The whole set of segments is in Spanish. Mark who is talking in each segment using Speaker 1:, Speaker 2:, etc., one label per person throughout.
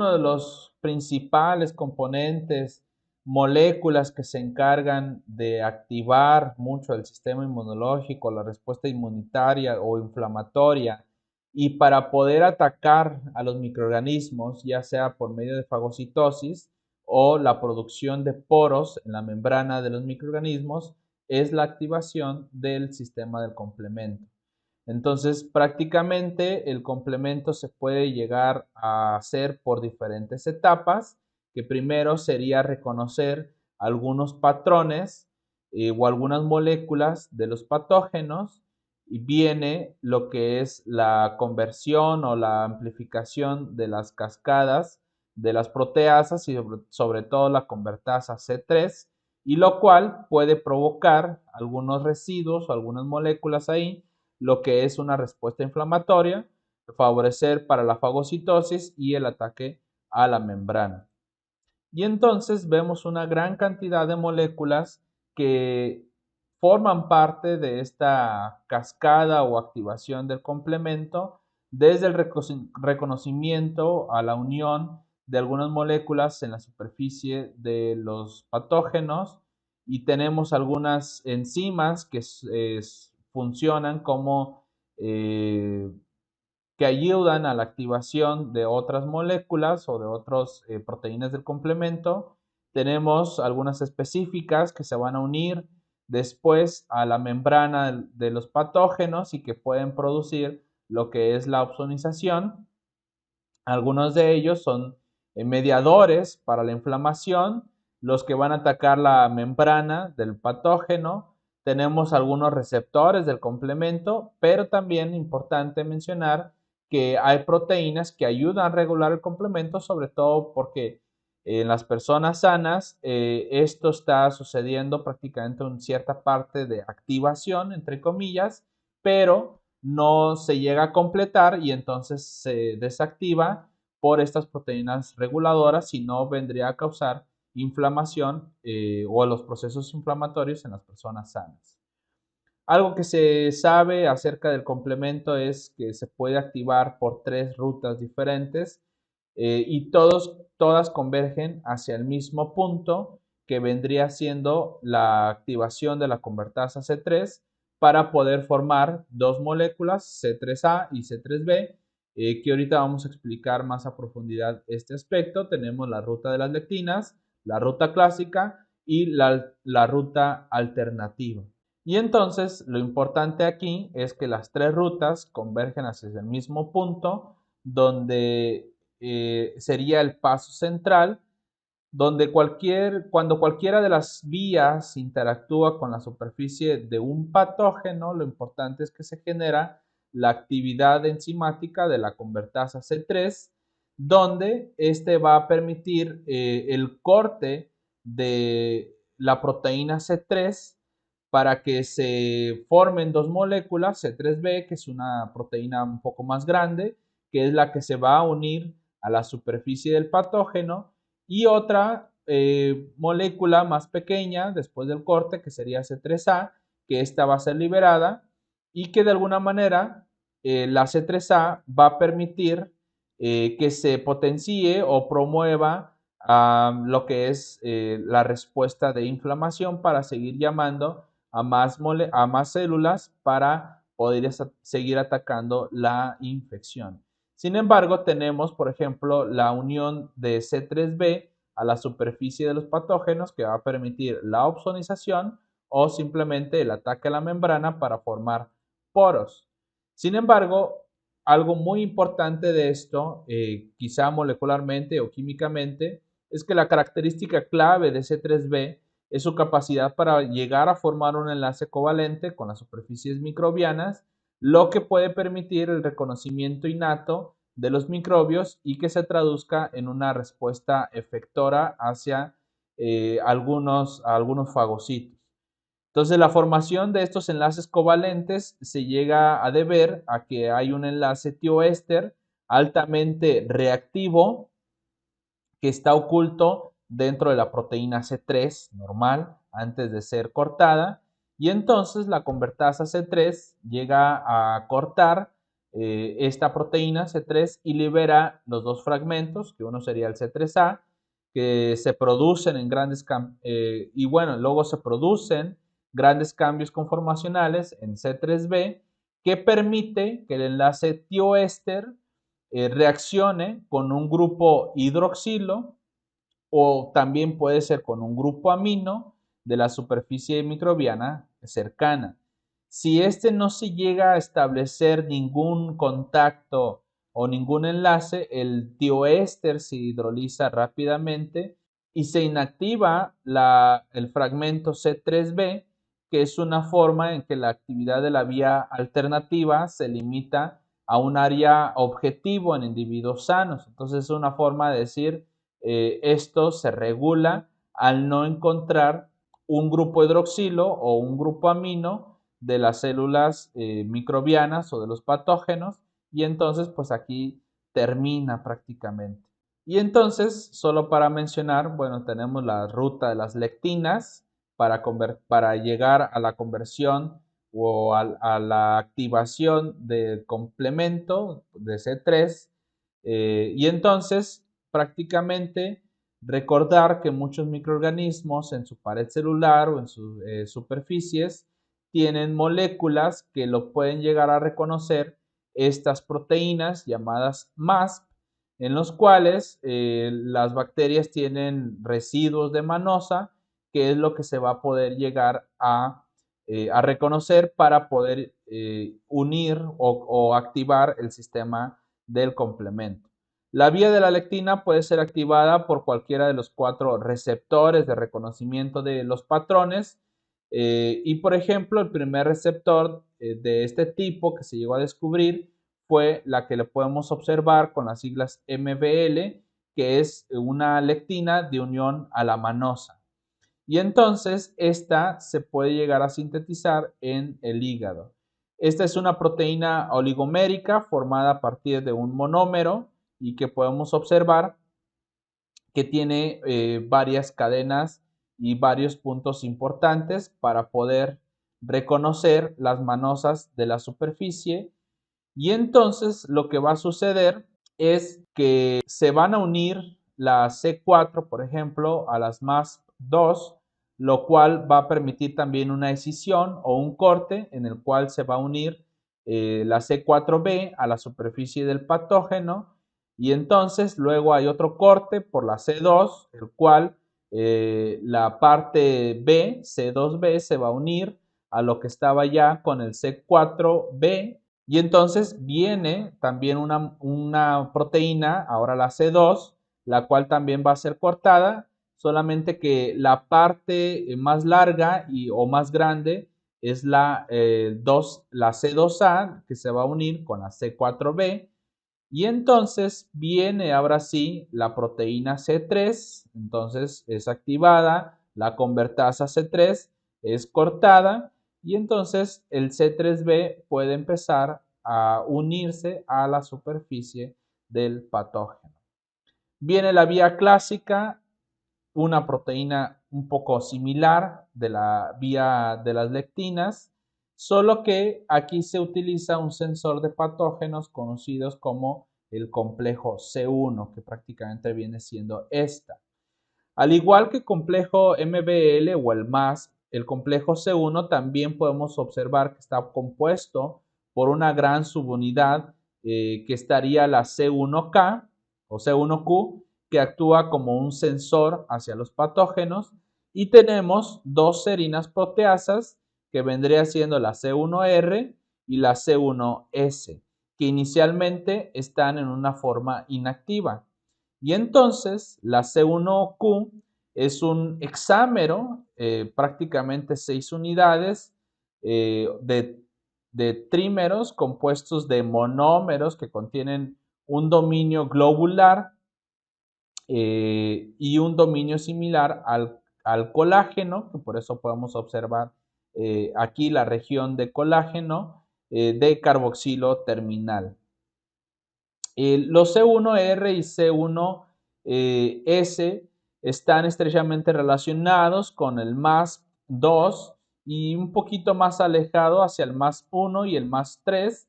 Speaker 1: uno de los principales componentes, moléculas que se encargan de activar mucho el sistema inmunológico, la respuesta inmunitaria o inflamatoria, y para poder atacar a los microorganismos, ya sea por medio de fagocitosis o la producción de poros en la membrana de los microorganismos, es la activación del sistema del complemento. Entonces, prácticamente el complemento se puede llegar a hacer por diferentes etapas, que primero sería reconocer algunos patrones o algunas moléculas de los patógenos, y viene lo que es la conversión o la amplificación de las cascadas de las proteasas y sobre todo la convertasa C3, y lo cual puede provocar algunos residuos o algunas moléculas ahí, lo que es una respuesta inflamatoria, favorecer para la fagocitosis y el ataque a la membrana. Y entonces vemos una gran cantidad de moléculas que forman parte de esta cascada o activación del complemento, desde el reconocimiento a la unión de algunas moléculas en la superficie de los patógenos, y tenemos algunas enzimas que funcionan como que ayudan a la activación de otras moléculas o de otras proteínas del complemento. Tenemos algunas específicas que se van a unir después a la membrana de los patógenos y que pueden producir lo que es la opsonización. Algunos de ellos son mediadores para la inflamación, los que van a atacar la membrana del patógeno. Tenemos algunos receptores del complemento, pero también importante mencionar que hay proteínas que ayudan a regular el complemento, sobre todo porque en las personas sanas esto está sucediendo prácticamente en cierta parte de activación, entre comillas, pero no se llega a completar y entonces se desactiva por estas proteínas reguladoras, si no vendría a causar inflamación o los procesos inflamatorios en las personas sanas. Algo que se sabe acerca del complemento es que se puede activar por 3 rutas diferentes y todas convergen hacia el mismo punto, que vendría siendo la activación de la convertasa C3 para poder formar dos moléculas, C3A y C3B, que ahorita vamos a explicar más a profundidad este aspecto. Tenemos la ruta de las lectinas, la ruta clásica y la ruta alternativa. Y entonces lo importante aquí es que las 3 rutas convergen hacia el mismo punto, donde sería el paso central, donde cuando cualquiera de las vías interactúa con la superficie de un patógeno, lo importante es que se genera la actividad enzimática de la convertasa C3, donde este va a permitir el corte de la proteína C3 para que se formen dos moléculas, C3b, que es una proteína un poco más grande, que es la que se va a unir a la superficie del patógeno, y otra molécula más pequeña después del corte, que sería C3A, que esta va a ser liberada y que de alguna manera la C3A va a permitir que se potencie o promueva lo que es la respuesta de inflamación, para seguir llamando a más células para poder seguir atacando la infección. Sin embargo, tenemos, por ejemplo, la unión de C3b a la superficie de los patógenos, que va a permitir la opsonización o simplemente el ataque a la membrana para formar poros. Sin embargo, algo muy importante de esto, quizá molecularmente o químicamente, es que la característica clave de C3b es su capacidad para llegar a formar un enlace covalente con las superficies microbianas, lo que puede permitir el reconocimiento innato de los microbios y que se traduzca en una respuesta efectora hacia algunos fagocitos. Entonces, la formación de estos enlaces covalentes se llega a deber a que hay un enlace tioéster altamente reactivo que está oculto dentro de la proteína C3 normal antes de ser cortada, y entonces la convertasa C3 llega a cortar esta proteína C3 y libera los dos fragmentos, que uno sería el C3A, que se producen en grandes y bueno, luego se producen grandes cambios conformacionales en C3B que permite que el enlace tioéster reaccione con un grupo hidroxilo o también puede ser con un grupo amino de la superficie microbiana cercana. Si este no se llega a establecer ningún contacto o ningún enlace, el tioéster se hidroliza rápidamente y se inactiva el fragmento C3b, que es una forma en que la actividad de la vía alternativa se limita a un área objetivo en individuos sanos. Entonces es una forma de decir, esto se regula al no encontrar un grupo hidroxilo o un grupo amino de las células microbianas o de los patógenos, y entonces pues aquí termina prácticamente. Y entonces, solo para mencionar, bueno, tenemos la ruta de las lectinas para llegar a la conversión o a la activación del complemento de C3. Y entonces, prácticamente, recordar que muchos microorganismos en su pared celular o en sus superficies tienen moléculas que lo pueden llegar a reconocer estas proteínas llamadas MASP, en los cuales las bacterias tienen residuos de manosa, que es lo que se va a poder llegar a reconocer para poder unir o activar el sistema del complemento. La vía de la lectina puede ser activada por cualquiera de los 4 receptores de reconocimiento de los patrones. Y por ejemplo, el primer receptor de este tipo que se llegó a descubrir fue la que le podemos observar con las siglas MBL, que es una lectina de unión a la manosa. Y entonces esta se puede llegar a sintetizar en el hígado. Esta es una proteína oligomérica formada a partir de un monómero y que podemos observar que tiene varias cadenas y varios puntos importantes para poder reconocer las manosas de la superficie. Y entonces lo que va a suceder es que se van a unir las C4, por ejemplo, a las MASP2, lo cual va a permitir también una escisión o un corte en el cual se va a unir la C4b a la superficie del patógeno, y entonces luego hay otro corte por la C2, el cual la parte B, C2b, se va a unir a lo que estaba ya con el C4b. Y entonces viene también una proteína, ahora la C2, la cual también va a ser cortada, solamente que la parte más larga o más grande es la C2A, que se va a unir con la C4B. Y entonces viene ahora sí la proteína C3, entonces es activada, la convertasa C3 es cortada, y entonces el C3b puede empezar a unirse a la superficie del patógeno. Viene la vía clásica, una proteína un poco similar de la vía de las lectinas, solo que aquí se utiliza un sensor de patógenos conocidos como el complejo C1, que prácticamente viene siendo esta. Al igual que el complejo MBL o el MAS, el complejo C1 también podemos observar que está compuesto por una gran subunidad que estaría la C1K o C1Q, que actúa como un sensor hacia los patógenos, y tenemos dos serinas proteasas que vendría siendo la C1R y la C1S, que inicialmente están en una forma inactiva. Y entonces la C1Q es un hexámero, prácticamente 6 unidades de trímeros compuestos de monómeros que contienen un dominio globular y un dominio similar al colágeno, que por eso podemos observar aquí la región de colágeno de carboxilo terminal. Los C1R y C1S están estrechamente relacionados con el MASP2 y un poquito más alejado hacia el MASP1 y el MASP3.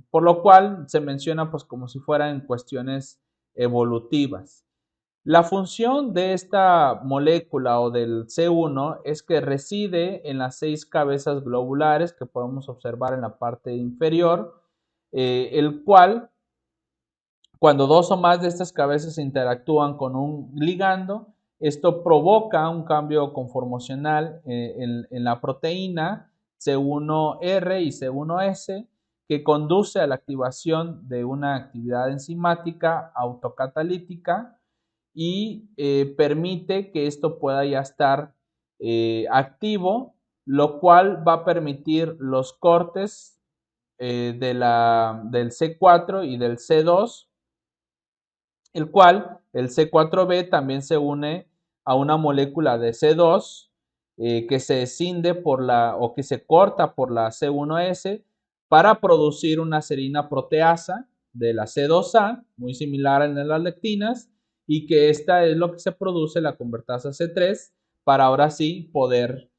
Speaker 1: por lo cual se menciona pues como si fueran cuestiones evolutivas. La función de esta molécula o del C1 es que reside en las 6 cabezas globulares que podemos observar en la parte inferior, el cual, cuando dos o más de estas cabezas interactúan con un ligando, esto provoca un cambio conformacional en la proteína C1R y C1S que conduce a la activación de una actividad enzimática autocatalítica y permite que esto pueda ya estar activo, lo cual va a permitir los cortes del C4 y del C2, el cual el C4b también se une a una molécula de C2 que se escinde por o que se corta por la C1S para producir una serina proteasa de la C2A, muy similar en las lectinas, y que esta es lo que se produce la convertasa C3 para ahora sí poder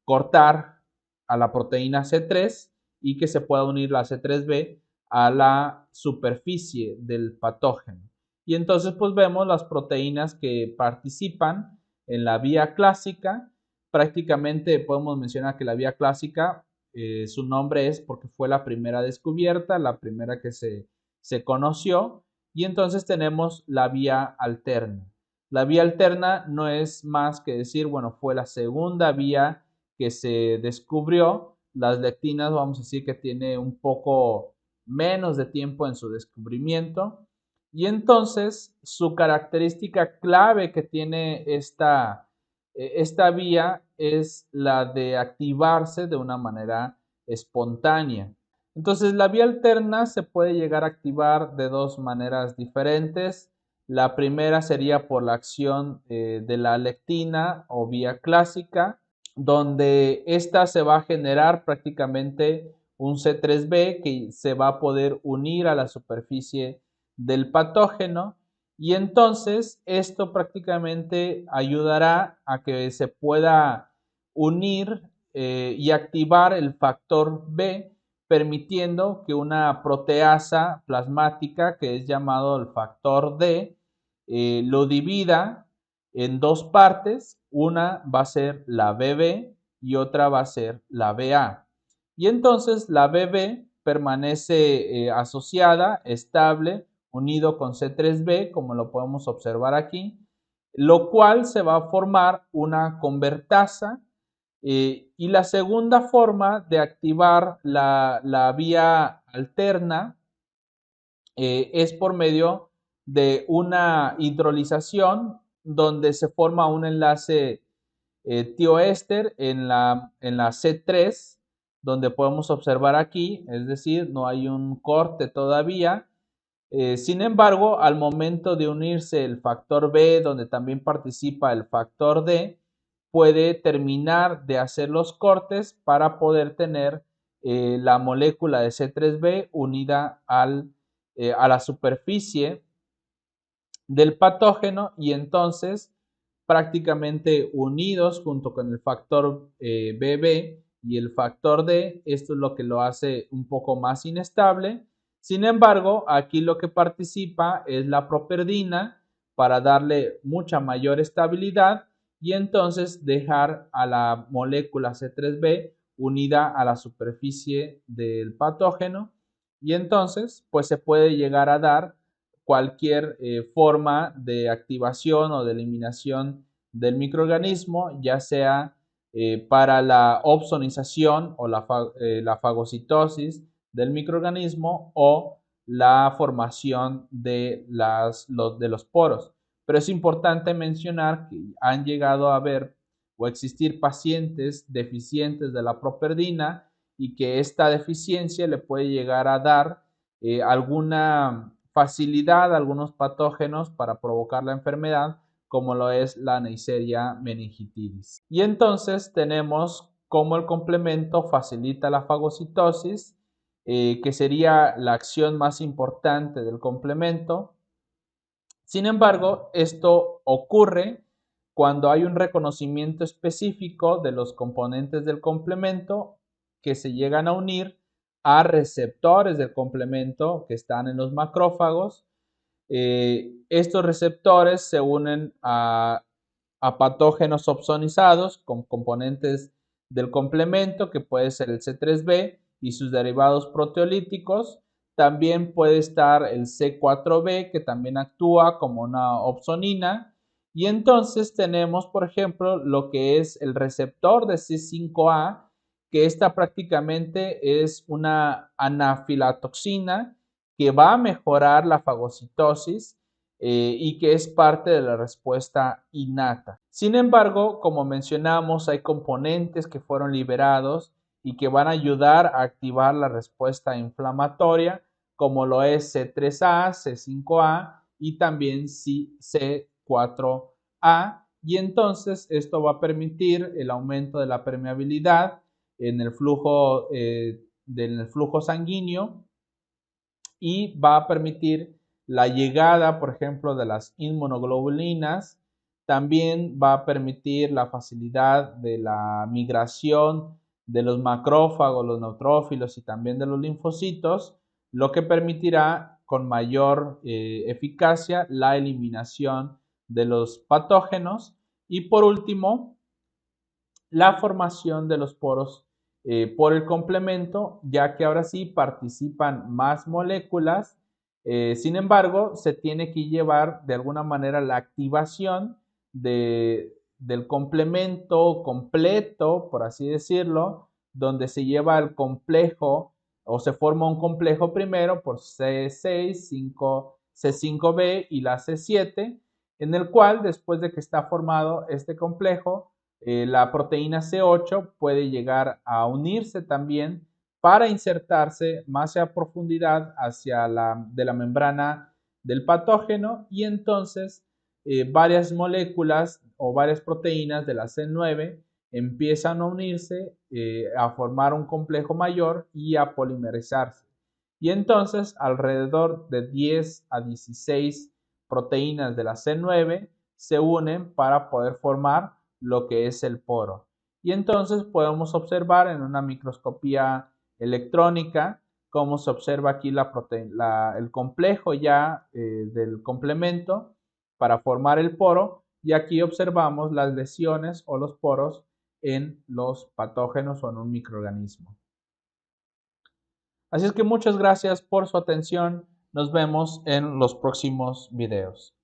Speaker 1: cortar a la proteína C3 y que se pueda unir la C3b a la superficie del patógeno. Y entonces pues vemos las proteínas que participan en la vía clásica. Prácticamente podemos mencionar que la vía clásica, su nombre es porque fue la primera descubierta, la primera que se conoció. Y entonces tenemos la vía alterna. La vía alterna no es más que decir, bueno, fue la segunda vía que se descubrió. Las lectinas, vamos a decir que tiene un poco menos de tiempo en su descubrimiento. Y entonces su característica clave que tiene esta vía es la de activarse de una manera espontánea. Entonces la vía alterna se puede llegar a activar de dos maneras diferentes. La primera sería por la acción de la lectina o vía clásica, donde esta se va a generar prácticamente un C3b que se va a poder unir a la superficie del patógeno y entonces esto prácticamente ayudará a que se pueda unir y activar el factor B, permitiendo que una proteasa plasmática que es llamado el factor D lo divida en dos partes. Una va a ser la BB y otra va a ser la BA. Y entonces la BB permanece asociada, estable, unido con C3b, como lo podemos observar aquí, lo cual se va a formar una convertasa. Y la segunda forma de activar la vía alterna es por medio de una hidrolización donde se forma un enlace tioéster en la C3, donde podemos observar aquí, es decir, no hay un corte todavía. Sin embargo, al momento de unirse el factor B, donde también participa el factor D, puede terminar de hacer los cortes para poder tener la molécula de C3b unida a la superficie del patógeno y entonces prácticamente unidos junto con el factor BB y el factor D, esto es lo que lo hace un poco más inestable. Sin embargo, aquí lo que participa es la properdina para darle mucha mayor estabilidad y entonces dejar a la molécula C3b unida a la superficie del patógeno y entonces pues se puede llegar a dar cualquier forma de activación o de eliminación del microorganismo, ya sea para la opsonización o la fagocitosis del microorganismo o la formación de los poros. Pero es importante mencionar que han llegado a haber o existir pacientes deficientes de la properdina y que esta deficiencia le puede llegar a dar alguna facilidad a algunos patógenos para provocar la enfermedad, como lo es la Neisseria meningitidis. Y entonces tenemos cómo el complemento facilita la fagocitosis, que sería la acción más importante del complemento. Sin embargo, esto ocurre cuando hay un reconocimiento específico de los componentes del complemento que se llegan a unir a receptores del complemento que están en los macrófagos. Estos receptores se unen a patógenos opsonizados con componentes del complemento, que puede ser el C3b y sus derivados proteolíticos. También puede estar el C4b, que también actúa como una opsonina. Y entonces tenemos, por ejemplo, lo que es el receptor de C5a, que esta prácticamente es una anafilatoxina que va a mejorar la fagocitosis y que es parte de la respuesta innata. Sin embargo, como mencionamos, hay componentes que fueron liberados y que van a ayudar a activar la respuesta inflamatoria, como lo es C3A, C5A y también C4A. Y entonces esto va a permitir el aumento de la permeabilidad en el flujo sanguíneo y va a permitir la llegada, por ejemplo, de las inmunoglobulinas. También va a permitir la facilidad de la migración de los macrófagos, los neutrófilos y también de los linfocitos, lo que permitirá con mayor eficacia la eliminación de los patógenos. Y por último, la formación de los poros por el complemento, ya que ahora sí participan más moléculas. Sin embargo, se tiene que llevar de alguna manera la activación del complemento completo, por así decirlo, donde se lleva el complejo o se forma un complejo primero por C6, C5b y la C7, en el cual después de que está formado este complejo, la proteína C8 puede llegar a unirse también para insertarse más a profundidad de la membrana del patógeno y entonces varias moléculas o varias proteínas de la C9 empiezan a unirse, a formar un complejo mayor y a polimerizarse. Y entonces alrededor de 10 a 16 proteínas de la C9 se unen para poder formar lo que es el poro. Y entonces podemos observar en una microscopía electrónica cómo se observa aquí el complejo ya del complemento para formar el poro, y aquí observamos las lesiones o los poros en los patógenos o en un microorganismo. Así es que muchas gracias por su atención. Nos vemos en los próximos videos.